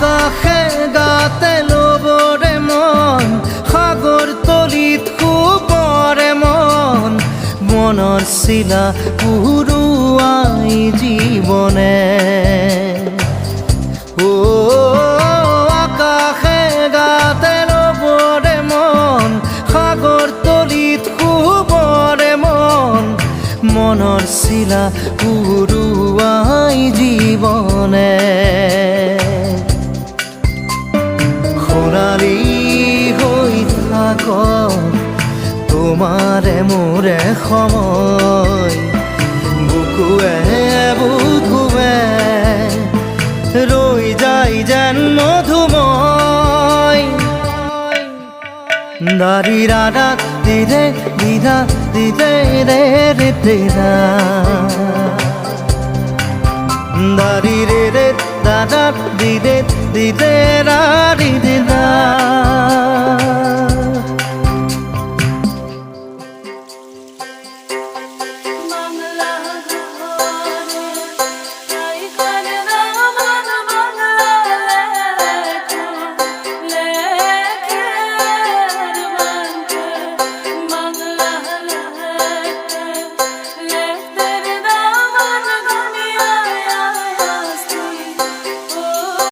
আকাশে গাতে ল'বৰে মন সাগৰ তলিত শুবৰে মন মনৰ চিলা উৰুৱাই জীৱনে আকাশে গাতে ল'বৰে মন সাগৰ তলিত শুবৰে মন মনৰ চিলা উৰুৱাই জীৱনে খৰালি হৈ থাক তোমাৰে মোৰে সময় বুকুৱে বুকুৱে ৰৈ যায় যেন মধুময় দাৰি ৰাধা দিদে দিদা দিদে ৰে ৰে দিদা দাৰি ৰে ৰে দাদা দিদে দিদে ৰা দিদা